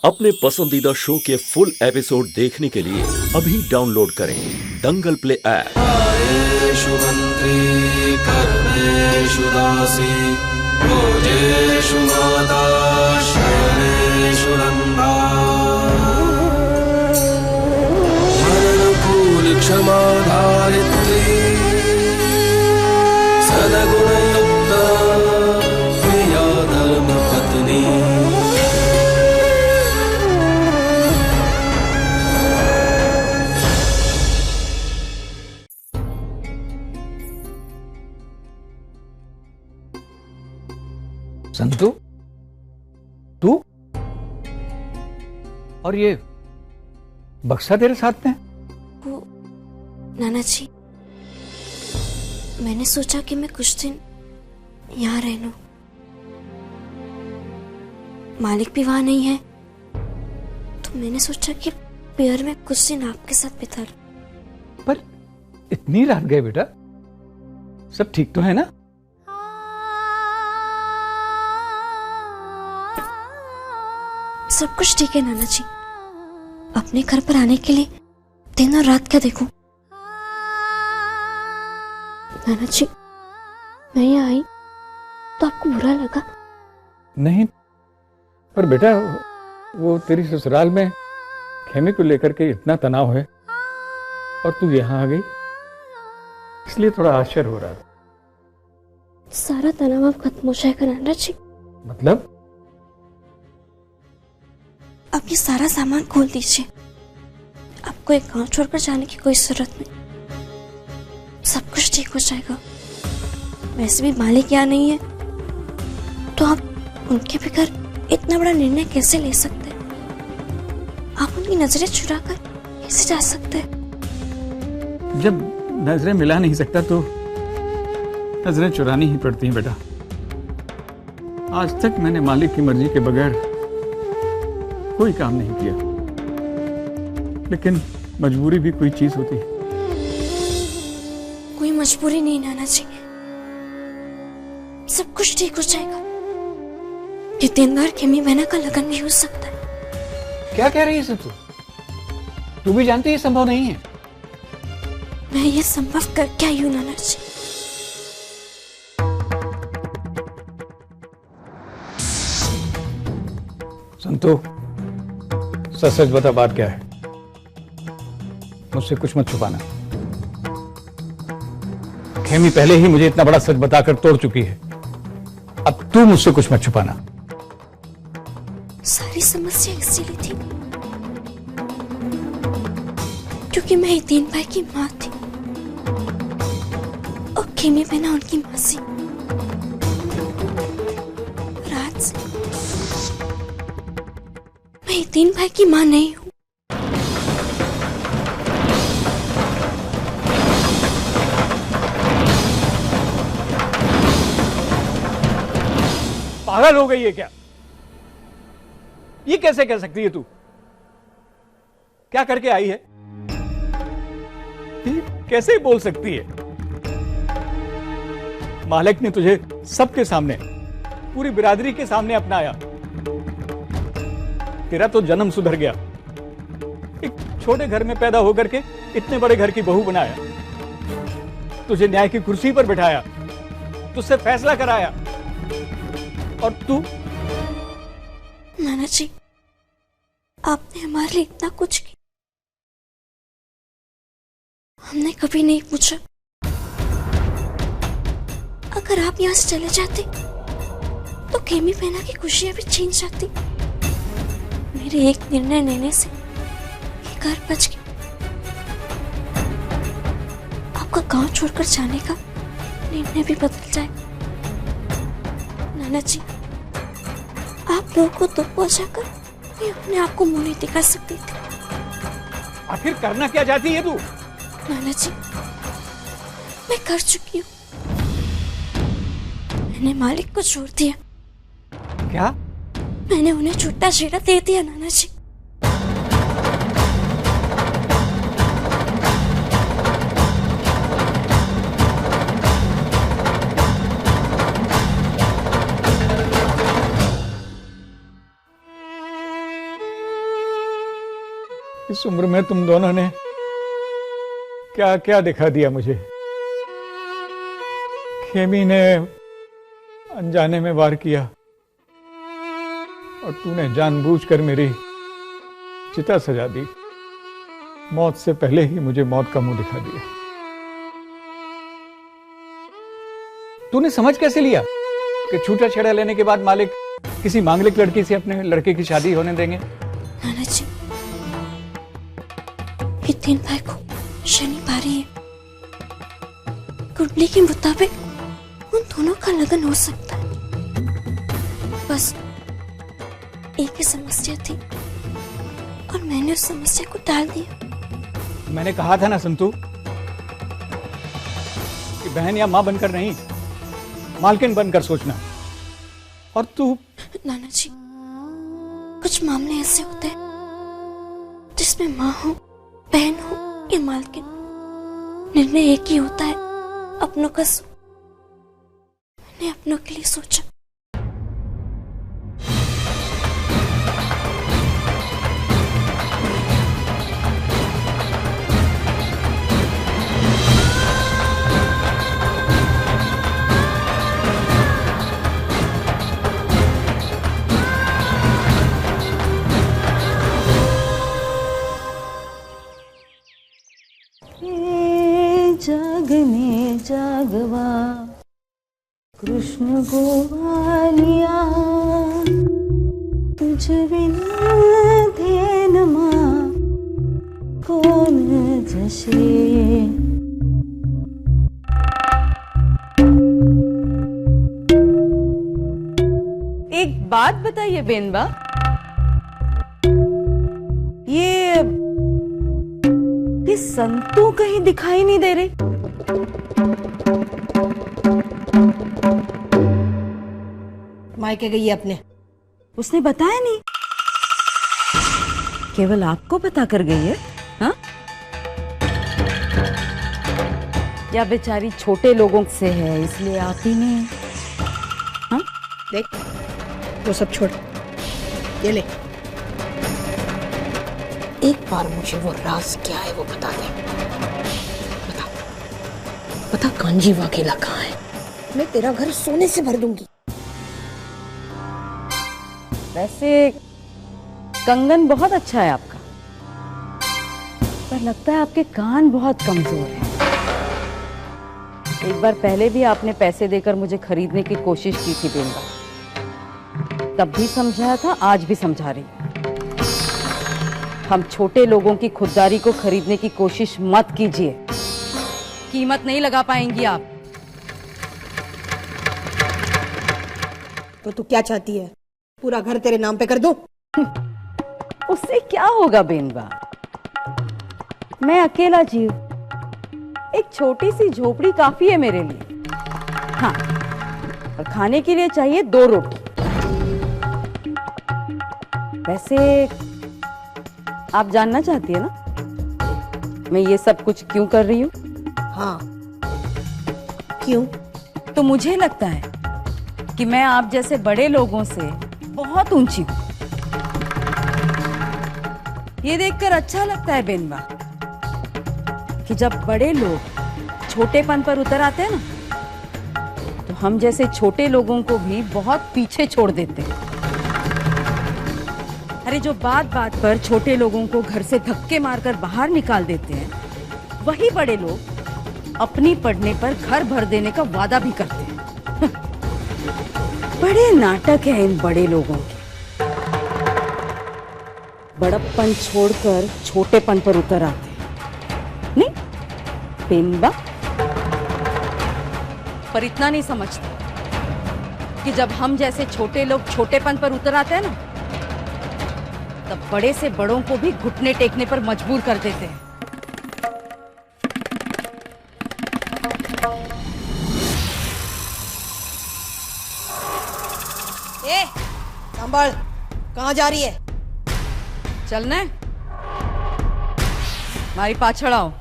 अपने पसंदीदा शो के फुल एपिसोड देखने के लिए अभी डाउनलोड करें दंगल प्ले ऐप। आयेषु मंत्री कर्मेषु दासी भोजेषु माता शयनेषु नंदा मननुकूल क्षमा धारित्री सद्गुणयुक्ता प्रिया धर्म पत्नी। संतु, तू और ये बक्सा तेरे साथ में? वो नाना जी, मैंने सोचा कि मैं कुछ दिन यहाँ रह लूं। मालिक भी वहां नहीं है, तो मैंने सोचा कि पियर में कुछ दिन आपके साथ बिता लूं। पर इतनी रात गए बेटा, सब ठीक तो है ना? सब कुछ ठीक है नाना जी। अपने घर पर आने के लिए दिन और रात क्या देखूं? नाना जी, मैं यहाँ आई तो आपको बुरा लगा? नहीं, पर बेटा वो तेरी ससुराल में खेमे को लेकर के इतना तनाव है और तू यहाँ आ गई, इसलिए थोड़ा आश्चर्य हो रहा था। सारा तनाव अब खत्म हो जाएगा नाना जी। मतलब? अब ये सारा सामान खोल दीजिए। आपको एक गांव छोड़कर जाने की कोई जरूरत नहीं। सब कुछ ठीक हो जाएगा। वैसे भी मालिक यहाँ नहीं है, तो आप उनके बगैर इतना बड़ा निर्णय कैसे ले सकते हैं? आप उनकी नजरें चुराकर कैसे जा सकते हैं? जब नजरें मिला नहीं सकता तो नजरें चुरानी ही पड़ती हैं बेटा। आज तक मैंने मालिक की मर्जी के बगैर कोई काम नहीं किया, लेकिन मजबूरी भी कोई चीज होती है। कोई मजबूरी नहीं नाना जी, सब कुछ ठीक हो जाएगा। जितेंद्र खेमी बहना का लगन भी हो सकता है। क्या कह रही है तू? तू भी जानती है संभव नहीं है। मैं ये संभव कर क्या हूं नाना जी? संतो, सच सच बता, बात क्या है? मुझसे कुछ मत छुपाना। खेमी पहले ही मुझे इतना बड़ा सच बताकर तोड़ चुकी है, अब तू मुझसे कुछ मत छुपाना। सारी समस्या इसीलिए थी क्योंकि मैं तीन भाई की माँ थी और खेमी बहना उनकी मासी। रात से मैं तीन भाई की माँ नहीं हूं। पागल हो गई है क्या? ये कैसे कह सकती है तू? क्या करके आई है? ये कैसे बोल सकती है? मालिक ने तुझे सबके सामने, पूरी बिरादरी के सामने अपनाया। तेरा तो जन्म सुधर गया। एक छोटे घर में पैदा होकर के इतने बड़े घर की बहू बनाया, तुझे न्याय की कुर्सी पर बिठाया, तुझसे फैसला कराया, और तू? नाना जी, आपने हमारे लिए इतना कुछ किया, हमने कभी नहीं पूछा। अगर आप यहां से चले जाते तो खेमी बहना की खुशियां भी छीन जाती। मेरे एक निर्णय लेने से ये घर बच गया। आपका गांव छोड़कर जाने का निर्णय भी बदल जाएगा। नाना जी, आप लोगों को दुख पहुंचाकर मैं अपने आप को मुंह नहीं दिखा सकती थी। आखिर करना क्या चाहती है तू? नाना जी, मैं कर चुकी हूँ। मैंने मालिक को छोड़ दिया। क्या? मैंने उन्हें छुट्टा छेड़ा दे दिया नाना जी। इस उम्र में तुम दोनों ने क्या क्या दिखा दिया मुझे। खेमी ने अनजाने में वार किया और तूने जानबूझकर मेरी चिता सजा दी। मौत से पहले ही मुझे मौत का मुंह दिखा दिया। तूने समझ कैसे लिया कि छूटा छेड़ा लेने के बाद मालिक किसी मांगलिक लड़की से अपने लड़के की शादी होने देंगे? नाना जी, ये 3 भाई को शनि पा रही है। कुंडली के मुताबिक उन दोनों का लगन हो सकता है। बस एक ही समस्या थी और मैंने उस समस्या को टाल दिया। मैंने कहा था ना संतू कि बहन या मां बनकर नहीं, मालकिन बनकर सोचना। और तू नाना जी, कुछ मामले ऐसे होते हैं जिसमें माँ हो, बहन हो या मालकिन, निर्णय एक ही होता है, अपनों का। मैंने अपनों के लिए सोचा। जागने जागवा कृष्ण गोवालिया, तुझ बिना ध्यान मां कौन जशे। एक बात बताइए बेनबा, ये संतू कहीं दिखाई नहीं दे रही। मायके गई है अपने। उसने बताया नहीं, केवल आपको पता कर गई है। हाँ? या बेचारी छोटे लोगों से है इसलिए आप ही ने। हाँ? देख वो सब छोड़, ये ले। एक बार मुझे वो राज क्या है वो बता दे। बता बता, कांजी वाघेला कहाँ है? मैं तेरा घर सोने से भर दूंगी। वैसे कंगन बहुत अच्छा है आपका, पर लगता है आपके कान बहुत कमजोर हैं। एक बार पहले भी आपने पैसे देकर मुझे खरीदने की कोशिश की थी बेनबा, तब भी समझाया था, आज भी समझा रही हूं। हम छोटे लोगों की खुददारी को खरीदने की कोशिश मत कीजिए, कीमत नहीं लगा पाएंगी आप। तो तू क्या चाहती है, पूरा घर तेरे नाम पे कर दूं? उससे क्या होगा बेनबा, मैं अकेला जीव, एक छोटी सी झोपड़ी काफी है मेरे लिए। हाँ, और खाने के लिए चाहिए 2 रोटी। वैसे आप जानना चाहती है ना मैं ये सब कुछ क्यों कर रही हूँ? हाँ, क्यों? तो मुझे लगता है कि मैं आप जैसे बड़े लोगों से बहुत ऊंची हूँ। ये देखकर अच्छा लगता है बेनबा कि जब बड़े लोग छोटेपन पर उतर आते हैं ना, तो हम जैसे छोटे लोगों को भी बहुत पीछे छोड़ देते हैं। अरे जो बात बात पर छोटे लोगों को घर से धक्के मारकर बाहर निकाल देते हैं, वही बड़े लोग अपनी पढ़ने पर घर भर देने का वादा भी करते हैं। बड़े नाटक है इन बड़े लोगों के। बड़प्पन छोड़कर छोटेपन पर उतर आते हैं, नहीं बेनबा? पर इतना नहीं समझते कि जब हम जैसे छोटे लोग छोटेपन पर उतर आते हैं ना, तब बड़े से बड़ों को भी घुटने टेकने पर मजबूर कर देते हैं। ए, संभाल, कहाँ जा रही है? चलना है? हमारी पाछड़ आओ,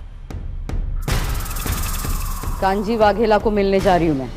कांजी वाघेला को मिलने जा रही हूं मैं।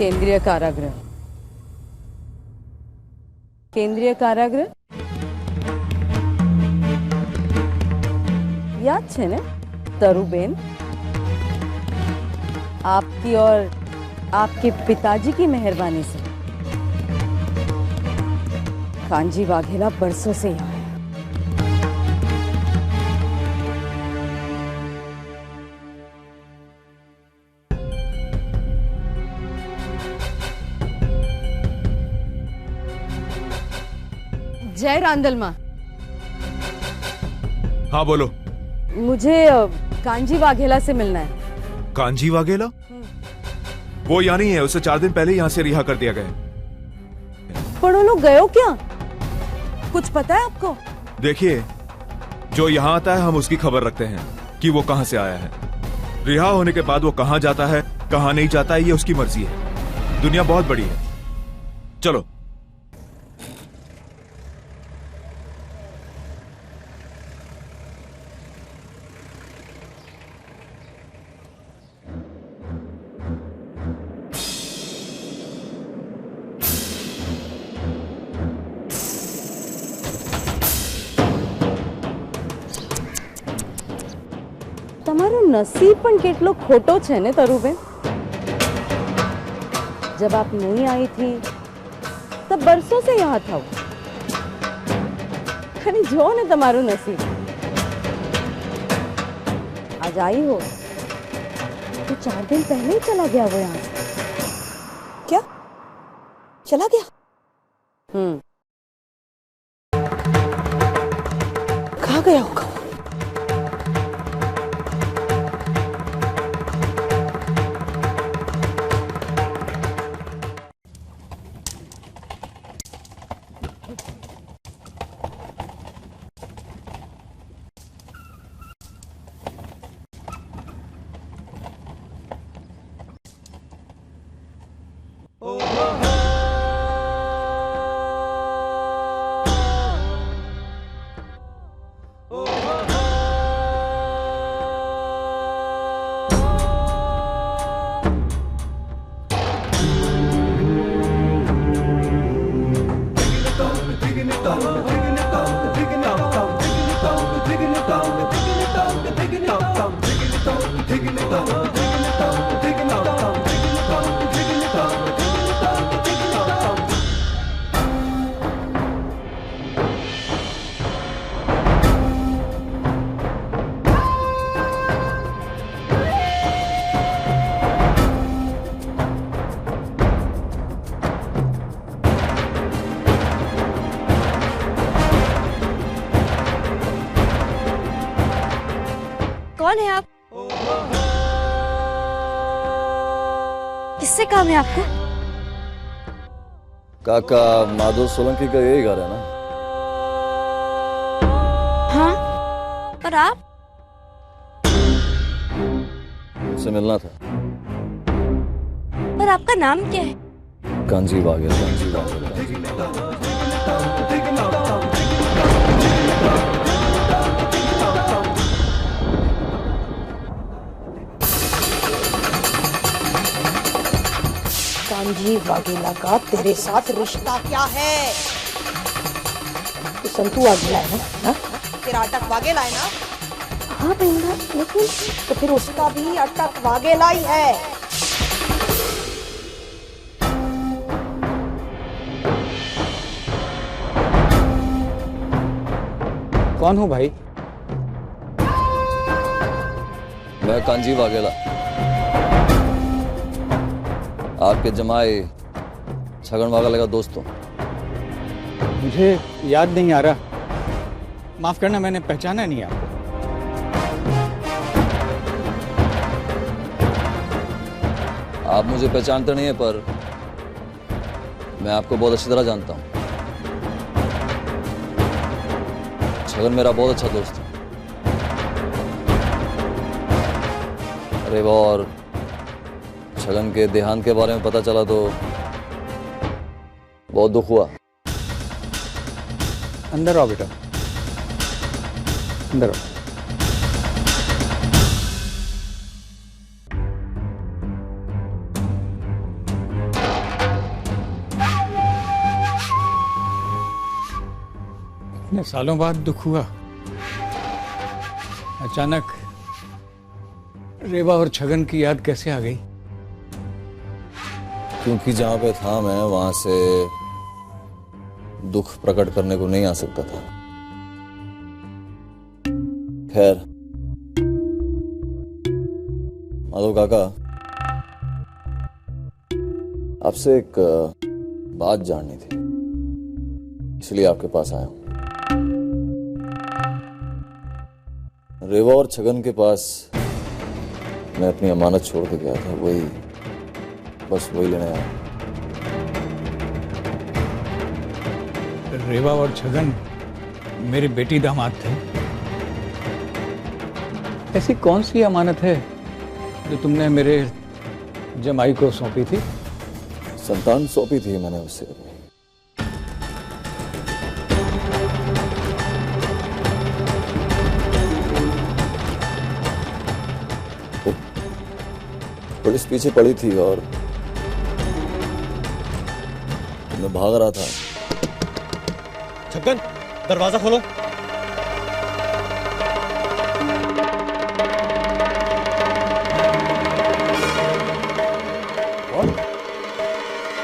केंद्रीय कारागृह। केंद्रीय कारागृह याद छे ने तरुबेन? आपकी और आपके पिताजी की मेहरबानी से कांजी वाघेला बरसों से यहाँ है। जय रांदल माँ। हाँ बोलो। मुझे कांजी वाघेला से मिलना है। कांजी वाघेला? वो यहाँ नहीं है, उसे 4 दिन पहले यहाँ से रिहा कर दिया गया है। पर वो लोग गए हो क्या? कुछ पता है आपको? देखिए, जो यहाँ आता है हम उसकी खबर रखते हैं कि वो कहाँ से आया है। रिहा होने के बाद वो कहाँ जाता है कहाँ नहीं जाता है ये उसकी मर्जी है। दुनिया बहुत बड़ी है। चलो। તમારો નસીબ પણ કેટલો ખોટો છે ને તરુબેન। जब आप नहीं आई थी तब बरसों से यहाँ था वो। अरे जो ने तुम्हारो नसीब, आज आई हो तो 4 दिन पहले ही चला गया वो यहाँ से। क्या चला गया? कहाँ गया होगा? कौन है आप? किससे काम है आपको? काका माधव सोलंकी का यही घर है ना? हाँ, पर आप? उनसे मिलना था। पर आपका नाम क्या है? कांजी वाघेला। कांजी वाघेला। कांजी वाघेला का तेरे साथ रिश्ता क्या है? तो संतू वाघेला है ना? तेरा अटक वाघेला है ना? हाँ बहना, लेकिन तो फिर उसका भी अटक वाघेला ही है। कौन हो भाई? मैं कांजी वाघेला, आपके जमाई छगन वाघेला का दोस्त हूँ। मुझे याद नहीं आ रहा, माफ करना, मैंने पहचाना नहीं आपको। आप मुझे पहचानते नहीं है, पर मैं आपको बहुत अच्छी तरह जानता हूँ। छगन मेरा बहुत अच्छा दोस्त है। अरे वो, और छगन के देहांत के बारे में पता चला तो बहुत दुख हुआ। अंदर आओ बेटा, अंदर आओ। इतने सालों बाद दुख हुआ। अचानक रेवा और छगन की याद कैसे आ गई? क्योंकि जहां पे था मैं वहां से दुख प्रकट करने को नहीं आ सकता था। खैर, माधव काका, आपसे एक बात जाननी थी, इसलिए आपके पास आया हूं। रेवा और छगन के पास मैं अपनी अमानत छोड़ के गया था, बस वही लेने आया। रेवा और छगन मेरी बेटी दामाद थे। ऐसी कौन सी अमानत है जो तुमने मेरे जमाई को सौंपी थी? संतान सौंपी थी मैंने उससे। वो पुलिस पीछे पड़ी थी और मैं भाग रहा था। छगन, दरवाजा खोलो। और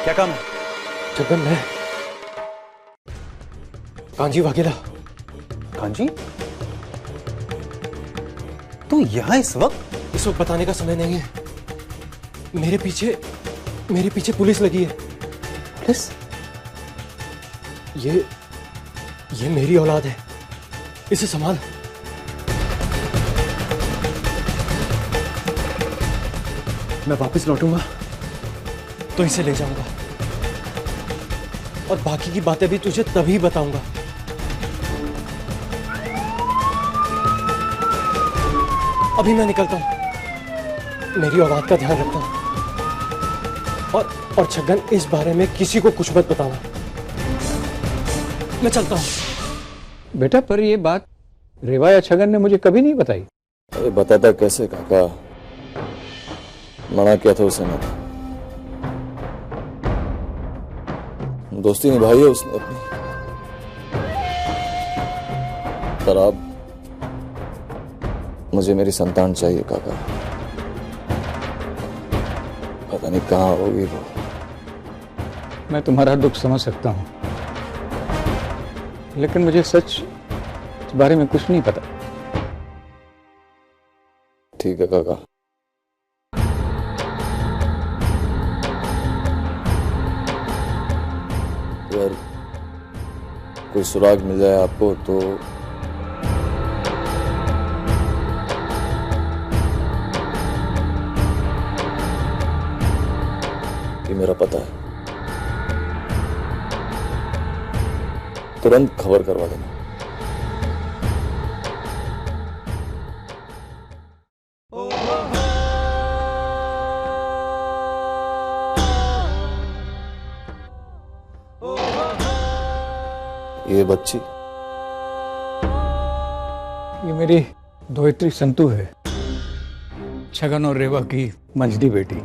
क्या काम है? छगन, मैं कांजी वाघेला। कांजी? तू यहां इस वक्त बताने का समय नहीं है। मेरे पीछे पुलिस लगी है। पुलिस? ये मेरी औलाद है, इसे संभाल। मैं वापस लौटूंगा तो इसे ले जाऊंगा और बाकी की बातें भी तुझे तभी बताऊंगा। अभी मैं निकलता हूं, मेरी औलाद का ध्यान रखना। और छगन, इस बारे में किसी को कुछ मत बताना। मैं चलता हूं। बेटा, पर ये बात रेवा या छगन ने मुझे कभी नहीं बताई। अरे बताता कैसे काका, मना किया था उसे मैंने। दोस्ती निभाई है उसने अपनी। पर अब मुझे मेरी संतान चाहिए काका। पता नहीं कहाँ होगी वो। मैं तुम्हारा दुख समझ सकता हूं, लेकिन मुझे सच इस बारे में कुछ नहीं पता। ठीक है काका। अगर कोई सुराग मिल जाए आपको तो ये मेरा पता है, तुरंत खबर करवा देना। ये बच्ची, ये मेरी धोइत्री संतू है, छगन और रेवा की मंझली बेटी।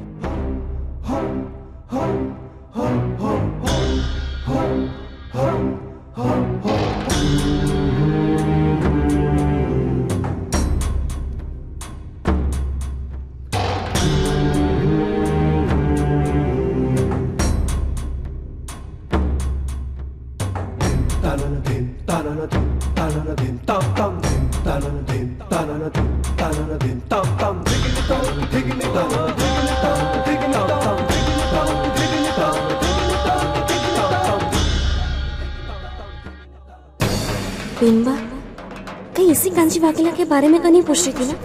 बिंबा कहीं इसी कांची वाघेला के बारे में तो नहीं पूछ रही थी ना?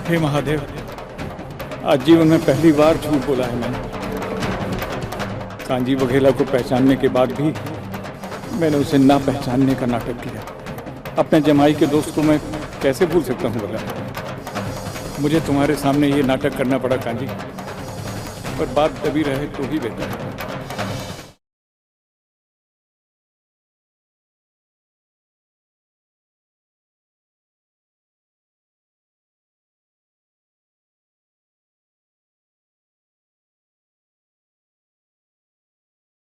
हे महादेव, आज जीवन में पहली बार झूठ बोला है मैंने। कांजी वाघेला को पहचानने के बाद भी मैंने उसे ना पहचानने का नाटक किया। अपने जमाई के दोस्त को मैं कैसे भूल सकता हूँ बोला? मुझे तुम्हारे सामने ये नाटक करना पड़ा कांजी, पर बात दबी रहे तो ही बेहतर है।